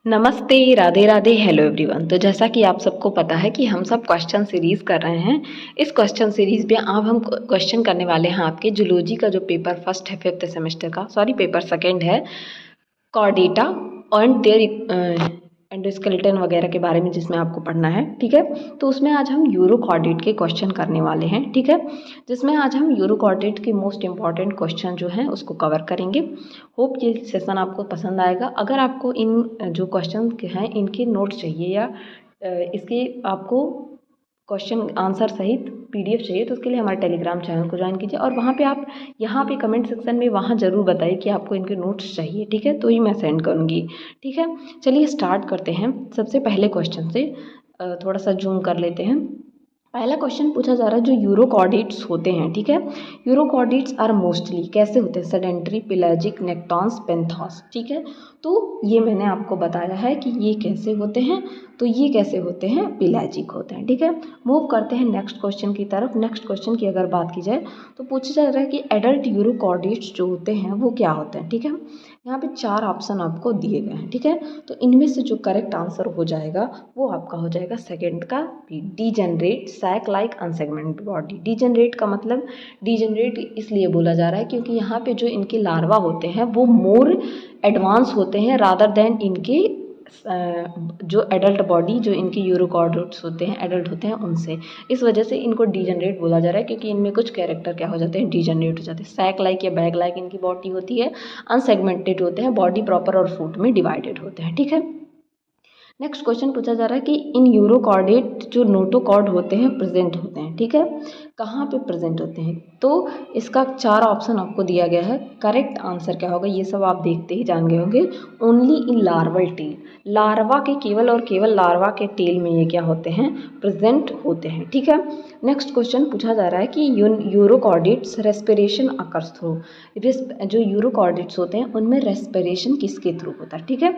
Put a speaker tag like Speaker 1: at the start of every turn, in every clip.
Speaker 1: नमस्ते, Radhe Radhe, hello everyone. तो जैसा कि आप सबको पता है कि हम सब क्वेश्चन सीरीज़ कर रहे हैं। इस क्वेश्चन सीरीज़ में अब हम क्वेश्चन करने वाले हैं आपके जूलॉजी का जो पेपर फर्स्ट है फिफ्थ सेमेस्टर का, सॉरी पेपर सेकंड है, कॉर्डेटा एंड देयर एंडोस्केलेटन वगैरह के बारे में जिसमें आपको पढ़ना है, ठीक है। तो उसमें आज हम यूरोकॉर्डेट के क्वेश्चन करने वाले हैं, ठीक है, जिसमें आज हम यूरोकॉर्डेट के मोस्ट इंपॉर्टेंट क्वेश्चन जो हैं उसको कवर करेंगे। होप ये सेशन आपको पसंद आएगा। अगर आपको इन जो क्वेश्चन हैं इनके नोट्स चाहिए या इसके आपको क्वेश्चन आंसर सहित पीडीएफ चाहिए तो उसके लिए हमारे टेलीग्राम चैनल को ज्वाइन कीजिए और वहाँ पे आप यहाँ पे कमेंट सेक्शन में वहाँ ज़रूर बताइए कि आपको इनके नोट्स चाहिए, ठीक है, तो ही मैं सेंड करूँगी, ठीक है। चलिए स्टार्ट करते हैं सबसे पहले क्वेश्चन से। थोड़ा सा जूम कर लेते हैं। पहला क्वेश्चन पूछा जा रहा है जो यूरोकॉर्डेट्स होते हैं, ठीक है। यूरोकॉर्डेट्स आर मोस्टली कैसे होते हैं, सेडेंटरी, पेलाजिक, नेक्टॉन्स, पेंथॉस, ठीक है। तो ये मैंने आपको बताया है कि ये कैसे होते हैं, तो ये कैसे होते हैं, पेलाजिक होते हैं, ठीक है। मूव करते हैं नेक्स्ट क्वेश्चन की तरफ। नेक्स्ट क्वेश्चन की अगर बात की जाए तो पूछा जा रहा है कि एडल्ट यूरोकॉर्डेट्स जो होते हैं वो क्या होते हैं, ठीक है। यहाँ पे 4 ऑप्शन आपको दिए गए हैं, ठीक है। तो इनमें से जो करेक्ट आंसर हो जाएगा वो आपका हो जाएगा सेकंड का degenerate, sac like unsegmented body. Degenerate का मतलब डीजेनरेट इसलिए बोला जा रहा है क्योंकि यहाँ पे जो इनके लार्वा होते हैं वो मोर एडवांस होते हैं रादर देन इनके जो एडल्ट बॉडी, जो इनके यूरोकॉर्डेट्स होते हैं एडल्ट होते हैं उनसे। इस वजह से इनको डीजेनरेट बोला जा रहा है क्योंकि इनमें कुछ कैरेक्टर क्या हो जाते हैं, डीजेनरेट हो जाते हैं। सैक लाइक या बैग लाइक इनकी बॉडी होती है, अनसेगमेंटेड होते हैं, बॉडी प्रॉपर और फुट में डिवाइडेड होते हैं, ठीक है। नेक्स्ट क्वेश्चन पूछा जा रहा है कि इन यूरोकॉर्डेट जो नोटोकॉर्ड होते हैं प्रेजेंट होते हैं, ठीक है, कहाँ पे प्रेजेंट होते हैं। तो इसका 4 ऑप्शन आपको दिया गया है। करेक्ट आंसर क्या होगा ये सब आप देखते ही जान गए होंगे। Only in larval tail, larva के केवल और केवल लार्वा के टेल में ये क्या होते हैं, प्रेजेंट होते हैं, ठीक है। नेक्स्ट क्वेश्चन पूछा जा रहा है कि यूरोकॉर्डेट्स रेस्पिरेशन अकर्स थ्रू, जो यूरोकॉर्डेट्स होते हैं उनमें रेस्पिरेशन किसके थ्रू होता है, ठीक है।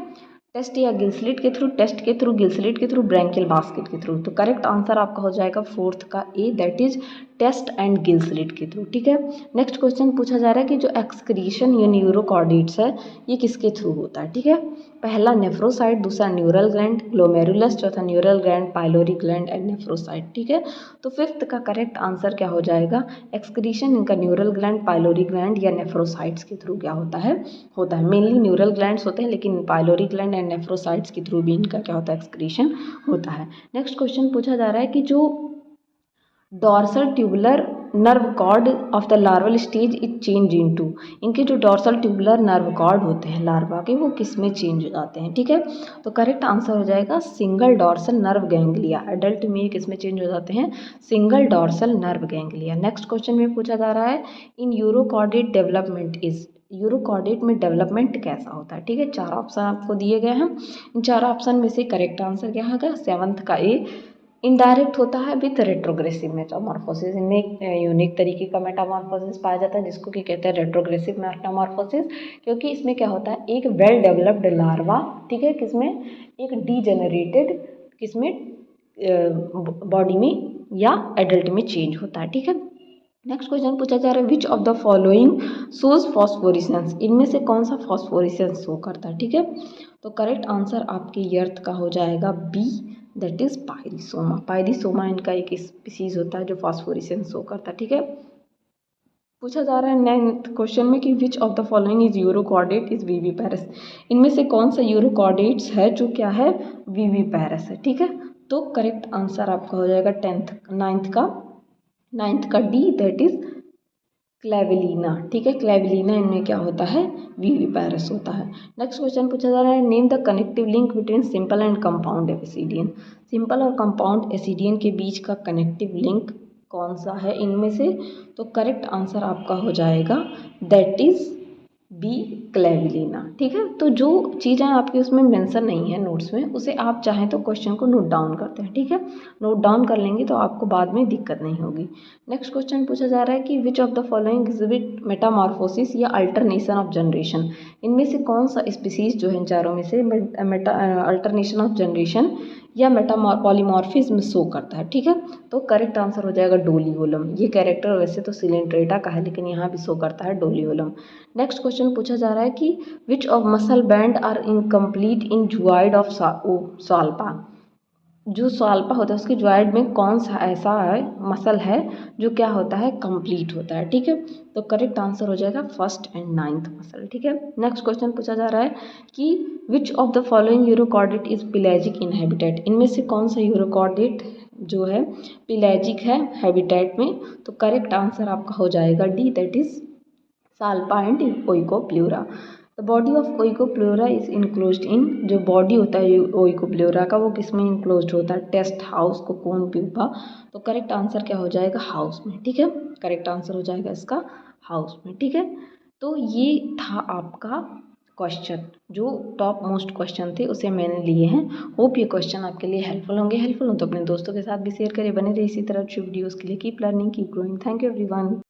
Speaker 1: टेस्ट या गिलस्लिट के थ्रू, टेस्ट के थ्रू, गिलस्लिट के थ्रू, ब्रैंकियल बास्केट के थ्रू। तो करेक्ट आंसर आपका हो जाएगा फोर्थ का ए, दैट इज टेस्ट एंड गिलस्लिट के थ्रू, ठीक है। नेक्स्ट क्वेश्चन पूछा जा रहा है कि जो एक्सक्रीशन इन यूरोकॉर्डेट्स है ये किसके थ्रू होता है, ठीक है। पहला नेफ्रोसाइट, दूसरा न्यूरल ग्लैंड ग्लोमेरुलस, चौथा neural gland, pyloric gland and nephrocyte, ठीक है। तो फिफ्थ का करेक्ट आंसर क्या हो जाएगा, एक्सक्रीशन इनका न्यूरल ग्लैंड, पाइलोरी ग्लैंड या नेफ्रोसाइट्स के थ्रू क्या होता है मेनली न्यूरल ग्लैंड्स होते हैं लेकिन पाइलोरी ग्लैंड एंड नेफ्रोसाइट्स के थ्रू भी इनका क्या होता है, एक्सक्रीशन होता है। नेक्स्ट क्वेश्चन पूछा जा रहा है कि जो dorsal tubular nerve cord of the larval stage is change into, इनके जो डॉर्सल ट्यूबुलर नर्व कॉर्ड होते हैं लार्वा के वो किस में चेंज हो जाते हैं, ठीक है। तो करेक्ट आंसर हो जाएगा single dorsal nerve ganglia. Adult में किस में चेंज हो जाते हैं, single dorsal nerve ganglia. Next question में पूछा जा रहा है इन यूरोकॉर्डेट डेवलपमेंट इज, यूरोकॉर्डेट में डेवलपमेंट कैसा होता है, ठीक है। 4 ऑप्शन आपको दिए गए हैं। इन 4 ऑप्शन में से करेक्ट आंसर क्या होगा, सेवंथ का ए, इनडायरेक्ट होता है विथ रेट्रोग्रेसिव मेटामॉर्फोसिस। इनमें एक यूनिक तरीके का मेटामॉर्फोसिस पाया जाता है जिसको कि कहते हैं रेट्रोग्रेसिव मेटामॉर्फोसिस, क्योंकि इसमें क्या होता है एक वेल डेवलप्ड लार्वा, ठीक है, किसमें एक डीजेनरेटेड किसमें बॉडी में या एडल्ट में चेंज होता है, ठीक है। नेक्स्ट क्वेश्चन पूछा जा रहा है which of the following shows phosphorescence, इनमें से कौन सा फॉस्फोरिसेंस शो करता है, ठीक है। तो करेक्ट आंसर आपके अर्थ का हो जाएगा बी, दैट इज पायरिसोमा। पायरिसोमा इनका एक स्पीसीज होता है जो फॉस्फोरिसेंस शो करता है, ठीक है। पूछा जा रहा है नाइन्थ क्वेश्चन में कि which of the following is urochordate is viviparous, इनमें से कौन सा यूरोकॉर्डेट्स है जो क्या है, विविपैरस है, ठीक है। तो करेक्ट आंसर आपका हो जाएगा नाइन्थ का डी, दैट इज क्लेविलीना, ठीक है। क्लेविलीना इनमें क्या होता है, विविपैरस होता है। नेक्स्ट क्वेश्चन पूछा जा रहा है name the connective link between simple and compound ascidian, simple और कंपाउंड एसिडियन के बीच का कनेक्टिव लिंक कौन सा है इनमें से। तो करेक्ट आंसर आपका हो जाएगा दैट इज बी, क्लेविलीना, ठीक है। तो जो चीज़ें आपके उसमें मेंशन नहीं है नोट्स में उसे आप चाहें तो क्वेश्चन को नोट डाउन करते हैं, ठीक है। नोट डाउन कर लेंगे तो आपको बाद में दिक्कत नहीं होगी। नेक्स्ट क्वेश्चन पूछा जा रहा है कि which of the following exhibit Metamorphosis या अल्टरनेशन ऑफ जनरेशन, इनमें से कौन सा स्पीसीज जो है इन चारों में से अल्टरनेशन ऑफ जनरेशन या पॉलीमॉर्फिज्म शो करता है, ठीक है। तो करेक्ट आंसर हो जाएगा डोलियोलम। ये कैरेक्टर वैसे तो सिलेंट्रेटा का है लेकिन यहाँ भी शो करता है डोलियोलम। नेक्स्ट क्वेश्चन पूछा जा रहा रहा है कि which of muscle band are incomplete in joined of salpa. जो साल्पा होता है उसके ज्वाइड में कौन सा ऐसा है मसल है जो क्या होता है, कंप्लीट होता है। ठीक है, तो करेक्ट आंसर हो जाएगा फर्स्ट एंड नाइन्थ मसल। ठीक है, नेक्स्ट क्वेश्चन पूछा जा रहा है कि which of the following urochordate is pelagic in habitat. इनमें से कौन सा यूरोकॉर्डेट जो है पेलाजिक है हैबिटेट में। तो करेक्ट आंसर आपका हो जाएगा D, that is salpa and Oikopleura. The body of Oikopleura is enclosed in, जो बॉडी होता है ओइकोप्ल्यूरा का वो किस में इनक्लोज्ड होता है, टेस्ट हाउस, कोकून, प्यूपा। तो करेक्ट आंसर क्या हो जाएगा, हाउस में। ठीक है, करेक्ट आंसर हो जाएगा इसका हाउस में। ठीक है, तो ये था आपका क्वेश्चन, जो टॉप मोस्ट क्वेश्चन थे उसे मैंने लिए हैं। होप ये क्वेश्चन आपके लिए हेल्पफुल होंगे। हेल्पफुल हो तो अपने दोस्तों के साथ भी शेयर करें। बने रहिए इसी तरह अच्छी वीडियोज़ के लिए। Keep learning, keep growing. Thank you everyone.